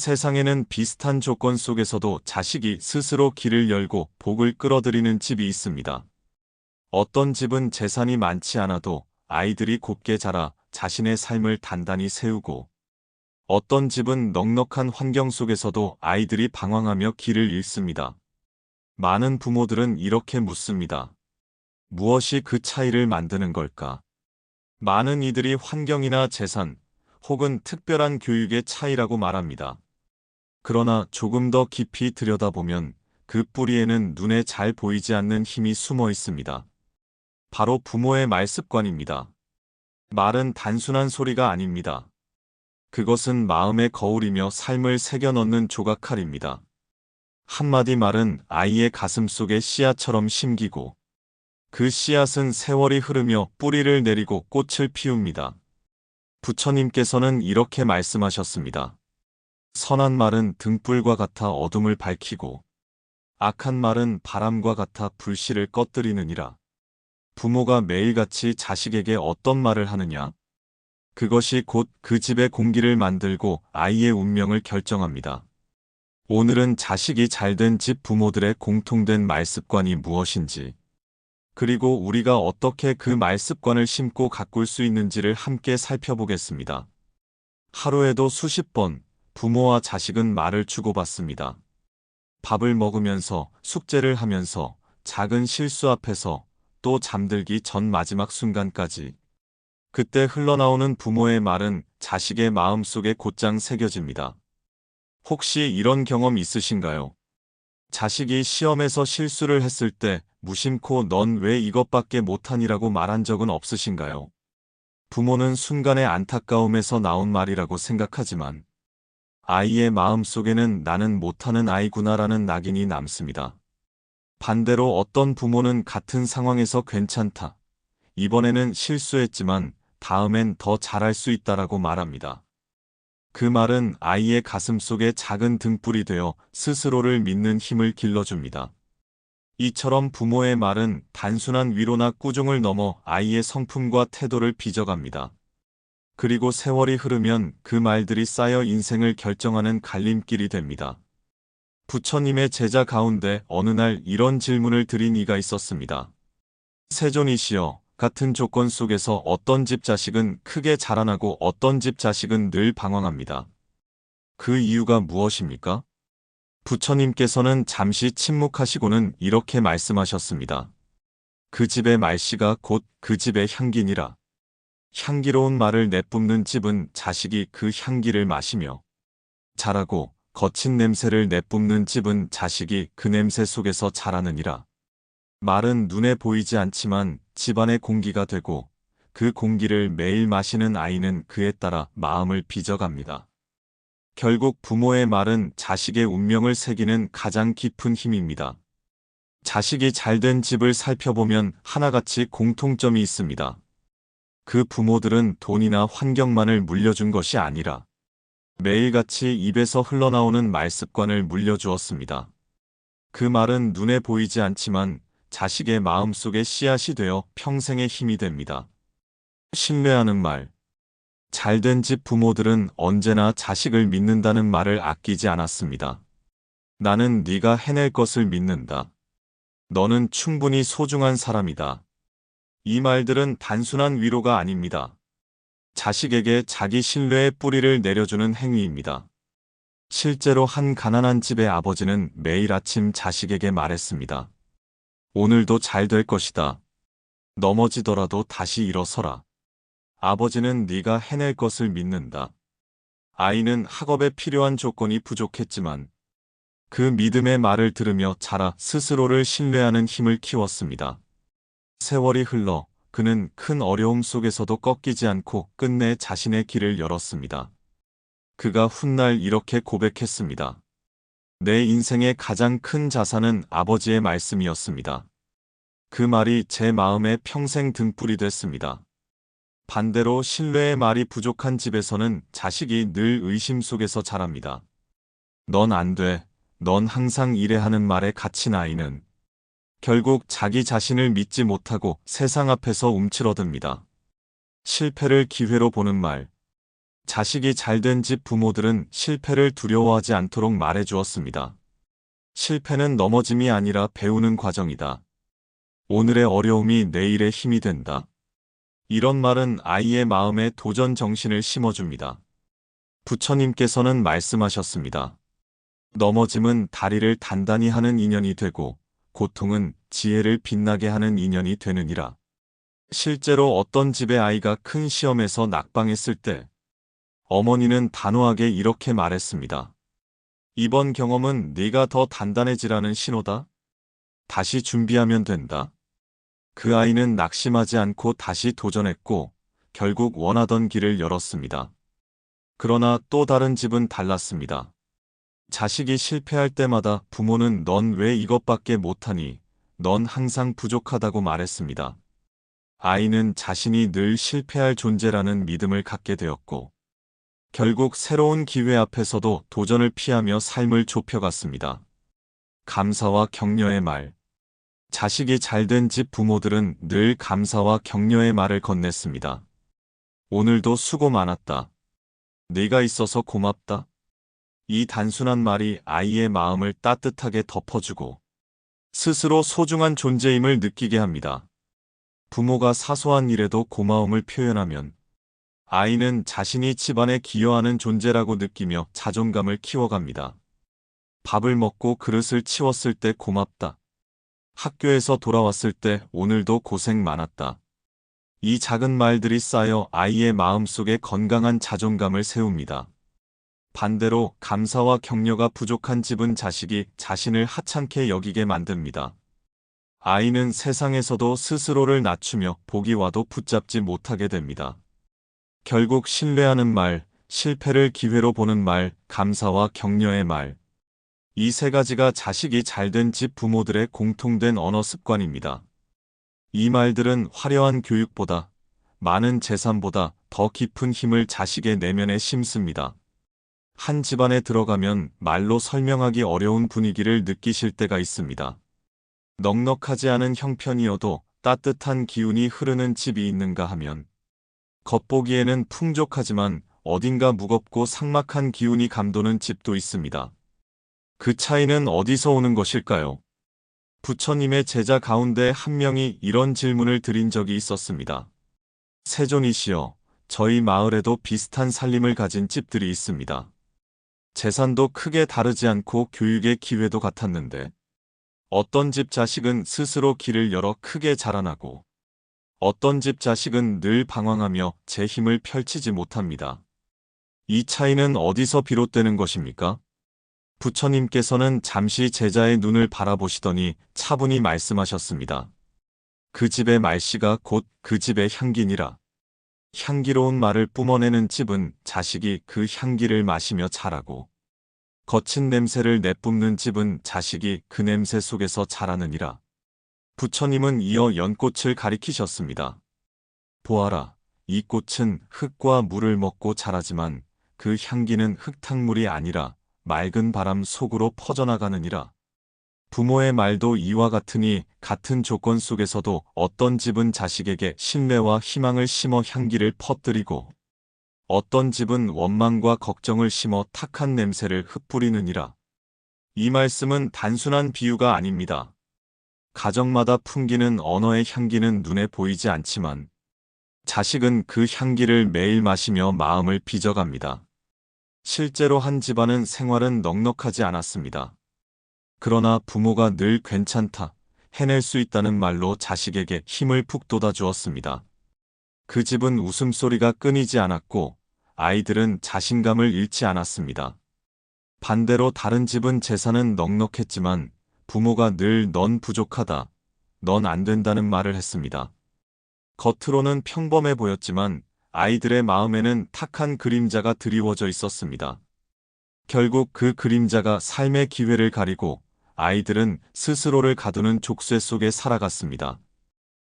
세상에는 비슷한 조건 속에서도 자식이 스스로 길을 열고 복을 끌어들이는 집이 있습니다. 어떤 집은 재산이 많지 않아도 아이들이 곱게 자라 자신의 삶을 단단히 세우고, 어떤 집은 넉넉한 환경 속에서도 아이들이 방황하며 길을 잃습니다. 많은 부모들은 이렇게 묻습니다. 무엇이 그 차이를 만드는 걸까? 많은 이들이 환경이나 재산, 혹은 특별한 교육의 차이라고 말합니다. 그러나 조금 더 깊이 들여다보면 그 뿌리에는 눈에 잘 보이지 않는 힘이 숨어 있습니다. 바로 부모의 말습관입니다. 말은 단순한 소리가 아닙니다. 그것은 마음의 거울이며 삶을 새겨넣는 조각칼입니다. 한마디 말은 아이의 가슴 속에 씨앗처럼 심기고, 그 씨앗은 세월이 흐르며 뿌리를 내리고 꽃을 피웁니다. 부처님께서는 이렇게 말씀하셨습니다. 선한 말은 등불과 같아 어둠을 밝히고, 악한 말은 바람과 같아 불씨를 꺼뜨리느니라. 부모가 매일같이 자식에게 어떤 말을 하느냐? 그것이 곧 그 집의 공기를 만들고 아이의 운명을 결정합니다. 오늘은 자식이 잘된 집 부모들의 공통된 말습관이 무엇인지, 그리고 우리가 어떻게 그 말습관을 심고 가꿀 수 있는지를 함께 살펴보겠습니다. 하루에도 수십 번 부모와 자식은 말을 주고받습니다. 밥을 먹으면서, 숙제를 하면서, 작은 실수 앞에서, 또 잠들기 전 마지막 순간까지. 그때 흘러나오는 부모의 말은 자식의 마음속에 곧장 새겨집니다. 혹시 이런 경험 있으신가요? 자식이 시험에서 실수를 했을 때 무심코 넌 왜 이것밖에 못하니라고 말한 적은 없으신가요? 부모는 순간의 안타까움에서 나온 말이라고 생각하지만, 아이의 마음 속에는 나는 못하는 아이구나라는 낙인이 남습니다. 반대로 어떤 부모는 같은 상황에서 괜찮다, 이번에는 실수했지만 다음엔 더 잘할 수 있다라고 말합니다. 그 말은 아이의 가슴 속에 작은 등불이 되어 스스로를 믿는 힘을 길러줍니다. 이처럼 부모의 말은 단순한 위로나 꾸중을 넘어 아이의 성품과 태도를 빚어갑니다. 그리고 세월이 흐르면 그 말들이 쌓여 인생을 결정하는 갈림길이 됩니다. 부처님의 제자 가운데 어느 날 이런 질문을 드린 이가 있었습니다. 세존이시여, 같은 조건 속에서 어떤 집 자식은 크게 자라나고 어떤 집 자식은 늘 방황합니다. 그 이유가 무엇입니까? 부처님께서는 잠시 침묵하시고는 이렇게 말씀하셨습니다. 그 집의 말씨가 곧 그 집의 향기니라. 향기로운 말을 내뿜는 집은 자식이 그 향기를 마시며 자라고, 거친 냄새를 내뿜는 집은 자식이 그 냄새 속에서 자라느니라. 말은 눈에 보이지 않지만 집안의 공기가 되고, 그 공기를 매일 마시는 아이는 그에 따라 마음을 빚어갑니다. 결국 부모의 말은 자식의 운명을 새기는 가장 깊은 힘입니다. 자식이 잘된 집을 살펴보면 하나같이 공통점이 있습니다. 그 부모들은 돈이나 환경만을 물려준 것이 아니라 매일같이 입에서 흘러나오는 말습관을 물려주었습니다. 그 말은 눈에 보이지 않지만 자식의 마음속에 씨앗이 되어 평생의 힘이 됩니다. 신뢰하는 말. 잘된 집 부모들은 언제나 자식을 믿는다는 말을 아끼지 않았습니다. 나는 네가 해낼 것을 믿는다. 너는 충분히 소중한 사람이다. 이 말들은 단순한 위로가 아닙니다. 자식에게 자기 신뢰의 뿌리를 내려주는 행위입니다. 실제로 한 가난한 집의 아버지는 매일 아침 자식에게 말했습니다. 오늘도 잘 될 것이다. 넘어지더라도 다시 일어서라. 아버지는 네가 해낼 것을 믿는다. 아이는 학업에 필요한 조건이 부족했지만 그 믿음의 말을 들으며 자라 스스로를 신뢰하는 힘을 키웠습니다. 세월이 흘러 그는 큰 어려움 속에서도 꺾이지 않고 끝내 자신의 길을 열었습니다. 그가 훗날 이렇게 고백했습니다. 내 인생의 가장 큰 자산은 아버지의 말씀이었습니다. 그 말이 제 마음에 평생 등불이 됐습니다. 반대로 신뢰의 말이 부족한 집에서는 자식이 늘 의심 속에서 자랍니다. 넌 안 돼. 넌 항상 이래 하는 말에 갇힌 아이는 결국 자기 자신을 믿지 못하고 세상 앞에서 움츠러듭니다. 실패를 기회로 보는 말. 자식이 잘된 집 부모들은 실패를 두려워하지 않도록 말해 주었습니다. 실패는 넘어짐이 아니라 배우는 과정이다. 오늘의 어려움이 내일의 힘이 된다. 이런 말은 아이의 마음에 도전 정신을 심어줍니다. 부처님께서는 말씀하셨습니다. 넘어짐은 다리를 단단히 하는 인연이 되고 고통은 지혜를 빛나게 하는 인연이 되느니라. 실제로 어떤 집의 아이가 큰 시험에서 낙방했을 때 어머니는 단호하게 이렇게 말했습니다. 이번 경험은 네가 더 단단해지라는 신호다. 다시 준비하면 된다. 그 아이는 낙심하지 않고 다시 도전했고 결국 원하던 길을 열었습니다. 그러나 또 다른 집은 달랐습니다. 자식이 실패할 때마다 부모는 넌 왜 이것밖에 못하니? 넌 항상 부족하다고 말했습니다. 아이는 자신이 늘 실패할 존재라는 믿음을 갖게 되었고 결국 새로운 기회 앞에서도 도전을 피하며 삶을 좁혀갔습니다. 감사와 격려의 말. 자식이 잘된 집 부모들은 늘 감사와 격려의 말을 건넸습니다. 오늘도 수고 많았다. 네가 있어서 고맙다. 이 단순한 말이 아이의 마음을 따뜻하게 덮어주고 스스로 소중한 존재임을 느끼게 합니다. 부모가 사소한 일에도 고마움을 표현하면 아이는 자신이 집안에 기여하는 존재라고 느끼며 자존감을 키워갑니다. 밥을 먹고 그릇을 치웠을 때 고맙다. 학교에서 돌아왔을 때 오늘도 고생 많았다. 이 작은 말들이 쌓여 아이의 마음속에 건강한 자존감을 세웁니다. 반대로 감사와 격려가 부족한 집은 자식이 자신을 하찮게 여기게 만듭니다. 아이는 세상에서도 스스로를 낮추며 보기 와도 붙잡지 못하게 됩니다. 결국 신뢰하는 말, 실패를 기회로 보는 말, 감사와 격려의 말. 이 세 가지가 자식이 잘된 집 부모들의 공통된 언어 습관입니다. 이 말들은 화려한 교육보다, 많은 재산보다 더 깊은 힘을 자식의 내면에 심습니다. 한 집안에 들어가면 말로 설명하기 어려운 분위기를 느끼실 때가 있습니다. 넉넉하지 않은 형편이어도 따뜻한 기운이 흐르는 집이 있는가 하면 겉보기에는 풍족하지만 어딘가 무겁고 삭막한 기운이 감도는 집도 있습니다. 그 차이는 어디서 오는 것일까요? 부처님의 제자 가운데 한 명이 이런 질문을 드린 적이 있었습니다. 세존이시여, 저희 마을에도 비슷한 살림을 가진 집들이 있습니다. 재산도 크게 다르지 않고 교육의 기회도 같았는데 어떤 집 자식은 스스로 길을 열어 크게 자라나고 어떤 집 자식은 늘 방황하며 제 힘을 펼치지 못합니다. 이 차이는 어디서 비롯되는 것입니까? 부처님께서는 잠시 제자의 눈을 바라보시더니 차분히 말씀하셨습니다. 그 집의 말씨가 곧 그 집의 향기니라. 향기로운 말을 뿜어내는 집은 자식이 그 향기를 마시며 자라고 거친 냄새를 내뿜는 집은 자식이 그 냄새 속에서 자라느니라. 부처님은 이어 연꽃을 가리키셨습니다. 보아라, 이 꽃은 흙과 물을 먹고 자라지만 그 향기는 흙탕물이 아니라 맑은 바람 속으로 퍼져나가느니라. 부모의 말도 이와 같으니 같은 조건 속에서도 어떤 집은 자식에게 신뢰와 희망을 심어 향기를 퍼뜨리고 어떤 집은 원망과 걱정을 심어 탁한 냄새를 흩뿌리느니라. 이 말씀은 단순한 비유가 아닙니다. 가정마다 풍기는 언어의 향기는 눈에 보이지 않지만 자식은 그 향기를 매일 마시며 마음을 빚어갑니다. 실제로 한 집안은 생활은 넉넉하지 않았습니다. 그러나 부모가 늘 괜찮다, 해낼 수 있다는 말로 자식에게 힘을 푹 돋아주었습니다. 그 집은 웃음소리가 끊이지 않았고 아이들은 자신감을 잃지 않았습니다. 반대로 다른 집은 재산은 넉넉했지만 부모가 늘 넌 부족하다, 넌 안 된다는 말을 했습니다. 겉으로는 평범해 보였지만 아이들의 마음에는 탁한 그림자가 드리워져 있었습니다. 결국 그 그림자가 삶의 기회를 가리고 아이들은 스스로를 가두는 족쇄 속에 살아갔습니다.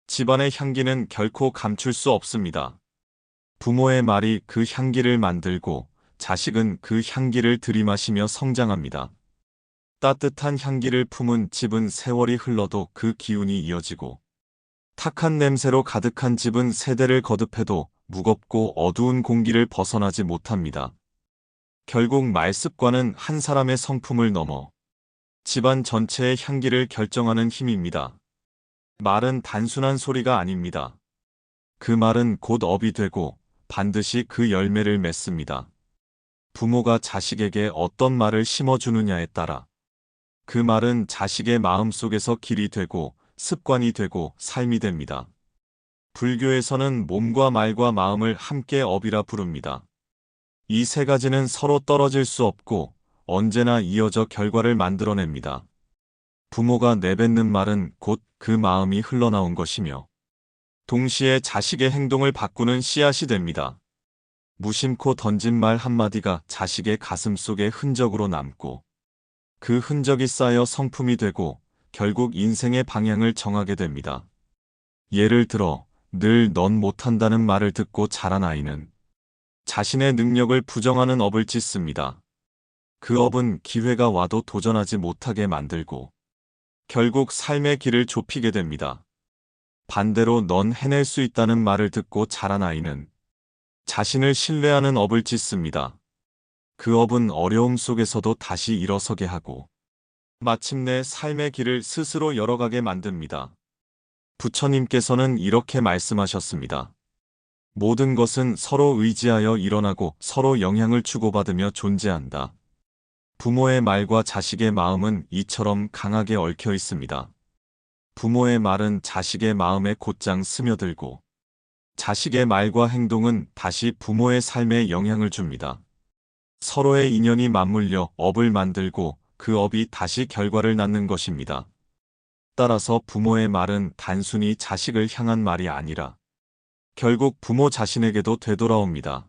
집안의 향기는 결코 감출 수 없습니다. 부모의 말이 그 향기를 만들고 자식은 그 향기를 들이마시며 성장합니다. 따뜻한 향기를 품은 집은 세월이 흘러도 그 기운이 이어지고 탁한 냄새로 가득한 집은 세대를 거듭해도 무겁고 어두운 공기를 벗어나지 못합니다. 결국 말습관은 한 사람의 성품을 넘어 집안 전체의 향기를 결정하는 힘입니다. 말은 단순한 소리가 아닙니다. 그 말은 곧 업이 되고 반드시 그 열매를 맺습니다. 부모가 자식에게 어떤 말을 심어주느냐에 따라 그 말은 자식의 마음속에서 길이 되고 습관이 되고 삶이 됩니다. 불교에서는 몸과 말과 마음을 함께 업이라 부릅니다. 이 세 가지는 서로 떨어질 수 없고 언제나 이어져 결과를 만들어냅니다. 부모가 내뱉는 말은 곧 그 마음이 흘러나온 것이며 동시에 자식의 행동을 바꾸는 씨앗이 됩니다. 무심코 던진 말 한마디가 자식의 가슴 속에 흔적으로 남고 그 흔적이 쌓여 성품이 되고 결국 인생의 방향을 정하게 됩니다. 예를 들어 늘 넌 못한다는 말을 듣고 자란 아이는 자신의 능력을 부정하는 업을 짓습니다. 그 업은 기회가 와도 도전하지 못하게 만들고 결국 삶의 길을 좁히게 됩니다. 반대로 넌 해낼 수 있다는 말을 듣고 자란 아이는 자신을 신뢰하는 업을 짓습니다. 그 업은 어려움 속에서도 다시 일어서게 하고 마침내 삶의 길을 스스로 열어가게 만듭니다. 부처님께서는 이렇게 말씀하셨습니다. 모든 것은 서로 의지하여 일어나고 서로 영향을 주고받으며 존재한다. 부모의 말과 자식의 마음은 이처럼 강하게 얽혀 있습니다. 부모의 말은 자식의 마음에 곧장 스며들고 자식의 말과 행동은 다시 부모의 삶에 영향을 줍니다. 서로의 인연이 맞물려 업을 만들고 그 업이 다시 결과를 낳는 것입니다. 따라서 부모의 말은 단순히 자식을 향한 말이 아니라 결국 부모 자신에게도 되돌아옵니다.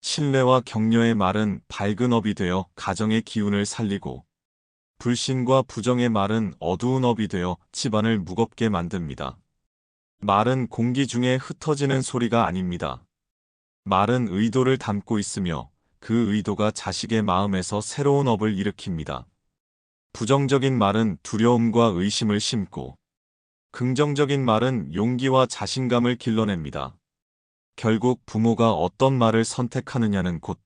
신뢰와 격려의 말은 밝은 업이 되어 가정의 기운을 살리고 불신과 부정의 말은 어두운 업이 되어 집안을 무겁게 만듭니다. 말은 공기 중에 흩어지는 소리가 아닙니다. 말은 의도를 담고 있으며 그 의도가 자식의 마음에서 새로운 업을 일으킵니다. 부정적인 말은 두려움과 의심을 심고 긍정적인 말은 용기와 자신감을 길러냅니다. 결국 부모가 어떤 말을 선택하느냐는 곧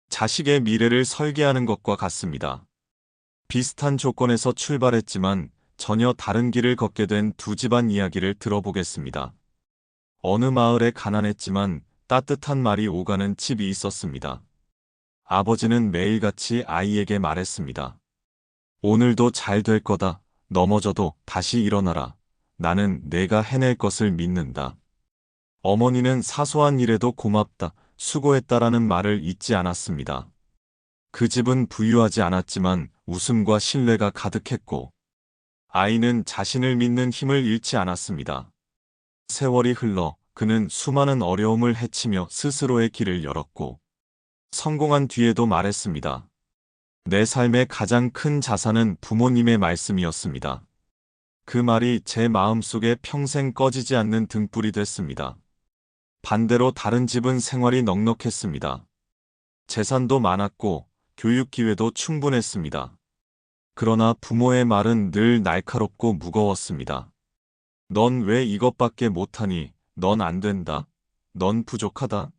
자식의 미래를 설계하는 것과 같습니다. 비슷한 조건에서 출발했지만 전혀 다른 길을 걷게 된 두 집안 이야기를 들어보겠습니다. 어느 마을에 가난했지만 따뜻한 말이 오가는 집이 있었습니다. 아버지는 매일같이 아이에게 말했습니다. 오늘도 잘 될 거다. 넘어져도 다시 일어나라. 나는 내가 해낼 것을 믿는다. 어머니는 사소한 일에도 고맙다, 수고했다라는 말을 잊지 않았습니다. 그 집은 부유하지 않았지만 웃음과 신뢰가 가득했고 아이는 자신을 믿는 힘을 잃지 않았습니다. 세월이 흘러 그는 수많은 어려움을 헤치며 스스로의 길을 열었고 성공한 뒤에도 말했습니다. 내 삶의 가장 큰 자산은 부모님의 말씀이었습니다. 그 말이 제 마음속에 평생 꺼지지 않는 등불이 됐습니다. 반대로 다른 집은 생활이 넉넉했습니다. 재산도 많았고 교육 기회도 충분했습니다. 그러나 부모의 말은 늘 날카롭고 무거웠습니다. 넌 왜 이것밖에 못하니? 넌 안 된다. 넌 부족하다.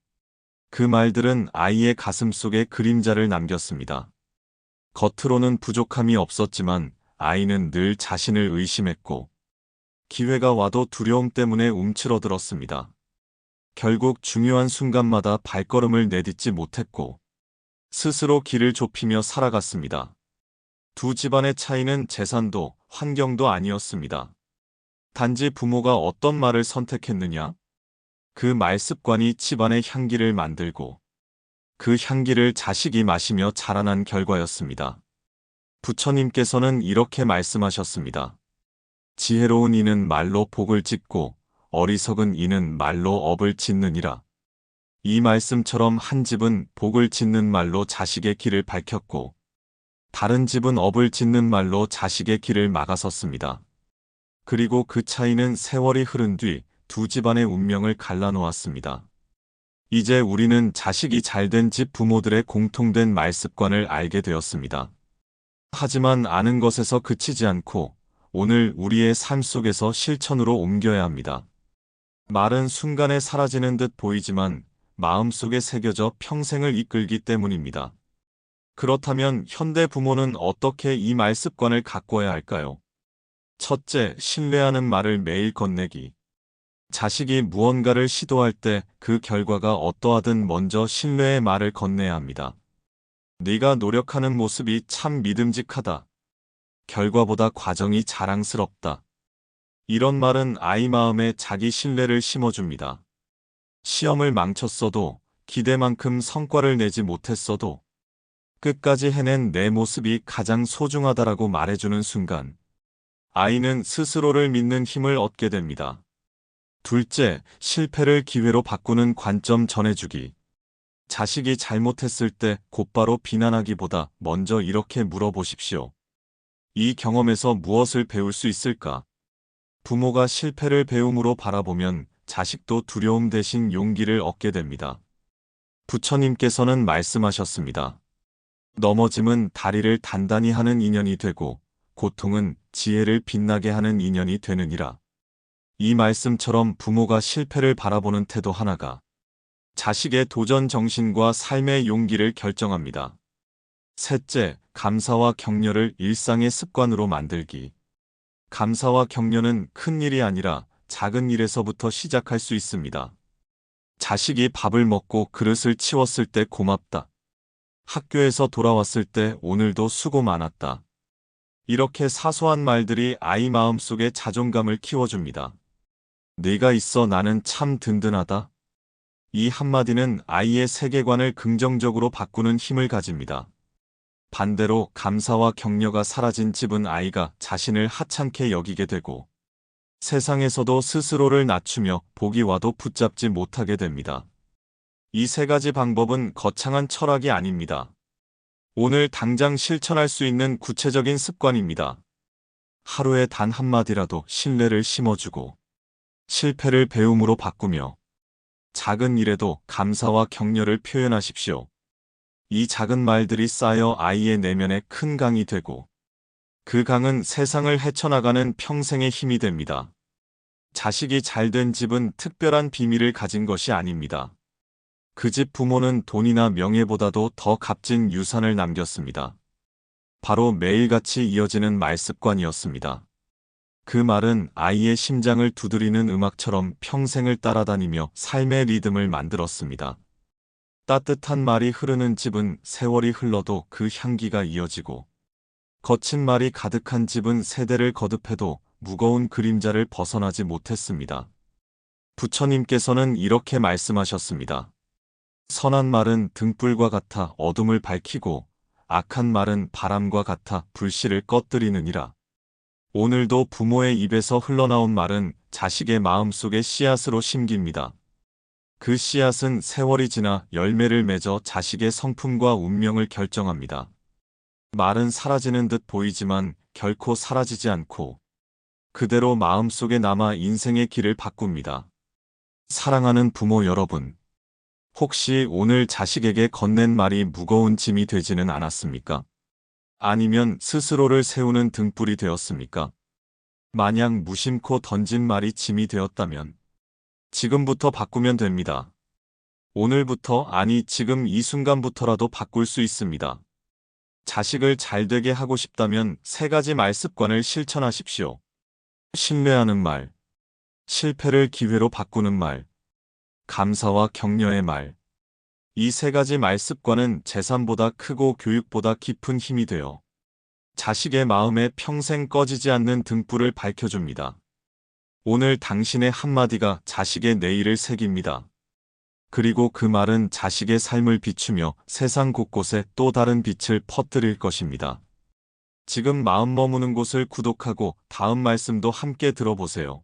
그 말들은 아이의 가슴 속에 그림자를 남겼습니다. 겉으로는 부족함이 없었지만 아이는 늘 자신을 의심했고 기회가 와도 두려움 때문에 움츠러들었습니다. 결국 중요한 순간마다 발걸음을 내딛지 못했고 스스로 길을 좁히며 살아갔습니다. 두 집안의 차이는 재산도 환경도 아니었습니다. 단지 부모가 어떤 말을 선택했느냐? 그 말습관이 집안의 향기를 만들고 그 향기를 자식이 마시며 자라난 결과였습니다. 부처님께서는 이렇게 말씀하셨습니다. 지혜로운 이는 말로 복을 짓고 어리석은 이는 말로 업을 짓느니라. 이 말씀처럼 한 집은 복을 짓는 말로 자식의 길을 밝혔고 다른 집은 업을 짓는 말로 자식의 길을 막아섰습니다. 그리고 그 차이는 세월이 흐른 뒤 두 집안의 운명을 갈라놓았습니다. 이제 우리는 자식이 잘된 집 부모들의 공통된 말습관을 알게 되었습니다. 하지만 아는 것에서 그치지 않고 오늘 우리의 삶 속에서 실천으로 옮겨야 합니다. 말은 순간에 사라지는 듯 보이지만 마음속에 새겨져 평생을 이끌기 때문입니다. 그렇다면 현대 부모는 어떻게 이 말 습관을 가꿔야 할까요? 첫째, 신뢰하는 말을 매일 건네기. 자식이 무언가를 시도할 때 그 결과가 어떠하든 먼저 신뢰의 말을 건네야 합니다. 네가 노력하는 모습이 참 믿음직하다. 결과보다 과정이 자랑스럽다. 이런 말은 아이 마음에 자기 신뢰를 심어줍니다. 시험을 망쳤어도, 기대만큼 성과를 내지 못했어도 끝까지 해낸 내 모습이 가장 소중하다라고 말해주는 순간 아이는 스스로를 믿는 힘을 얻게 됩니다. 둘째, 실패를 기회로 바꾸는 관점 전해주기. 자식이 잘못했을 때 곧바로 비난하기보다 먼저 이렇게 물어보십시오. 이 경험에서 무엇을 배울 수 있을까? 부모가 실패를 배움으로 바라보면 자식도 두려움 대신 용기를 얻게 됩니다. 부처님께서는 말씀하셨습니다. 넘어짐은 다리를 단단히 하는 인연이 되고 고통은 지혜를 빛나게 하는 인연이 되느니라. 이 말씀처럼 부모가 실패를 바라보는 태도 하나가 자식의 도전 정신과 삶의 용기를 결정합니다. 셋째, 감사와 격려를 일상의 습관으로 만들기. 감사와 격려는 큰 일이 아니라 작은 일에서부터 시작할 수 있습니다. 자식이 밥을 먹고 그릇을 치웠을 때 고맙다. 학교에서 돌아왔을 때 오늘도 수고 많았다. 이렇게 사소한 말들이 아이 마음속에 자존감을 키워줍니다. 네가 있어 나는 참 든든하다. 이 한마디는 아이의 세계관을 긍정적으로 바꾸는 힘을 가집니다. 반대로 감사와 격려가 사라진 집은 아이가 자신을 하찮게 여기게 되고 세상에서도 스스로를 낮추며 복이 와도 붙잡지 못하게 됩니다. 이 세 가지 방법은 거창한 철학이 아닙니다. 오늘 당장 실천할 수 있는 구체적인 습관입니다. 하루에 단 한마디라도 신뢰를 심어주고 실패를 배움으로 바꾸며 작은 일에도 감사와 격려를 표현하십시오. 이 작은 말들이 쌓여 아이의 내면에 큰 강이 되고 그 강은 세상을 헤쳐나가는 평생의 힘이 됩니다. 자식이 잘된 집은 특별한 비밀을 가진 것이 아닙니다. 그 집 부모는 돈이나 명예보다도 더 값진 유산을 남겼습니다. 바로 매일같이 이어지는 말습관이었습니다. 그 말은 아이의 심장을 두드리는 음악처럼 평생을 따라다니며 삶의 리듬을 만들었습니다. 따뜻한 말이 흐르는 집은 세월이 흘러도 그 향기가 이어지고 거친 말이 가득한 집은 세대를 거듭해도 무거운 그림자를 벗어나지 못했습니다. 부처님께서는 이렇게 말씀하셨습니다. 선한 말은 등불과 같아 어둠을 밝히고 악한 말은 바람과 같아 불씨를 꺼뜨리느니라. 오늘도 부모의 입에서 흘러나온 말은 자식의 마음속에 씨앗으로 심깁니다. 그 씨앗은 세월이 지나 열매를 맺어 자식의 성품과 운명을 결정합니다. 말은 사라지는 듯 보이지만 결코 사라지지 않고 그대로 마음속에 남아 인생의 길을 바꿉니다. 사랑하는 부모 여러분, 혹시 오늘 자식에게 건넨 말이 무거운 짐이 되지는 않았습니까? 아니면 스스로를 세우는 등불이 되었습니까? 만약 무심코 던진 말이 짐이 되었다면 지금부터 바꾸면 됩니다. 오늘부터 아니 지금 이 순간부터라도 바꿀 수 있습니다. 자식을 잘되게 하고 싶다면 세 가지 말습관을 실천하십시오. 신뢰하는 말, 실패를 기회로 바꾸는 말, 감사와 격려의 말. 이 세 가지 말습관은 재산보다 크고 교육보다 깊은 힘이 되어 자식의 마음에 평생 꺼지지 않는 등불을 밝혀줍니다. 오늘 당신의 한마디가 자식의 내일을 새깁니다. 그리고 그 말은 자식의 삶을 비추며 세상 곳곳에 또 다른 빛을 퍼뜨릴 것입니다. 지금 마음 머무는 곳을 구독하고 다음 말씀도 함께 들어보세요.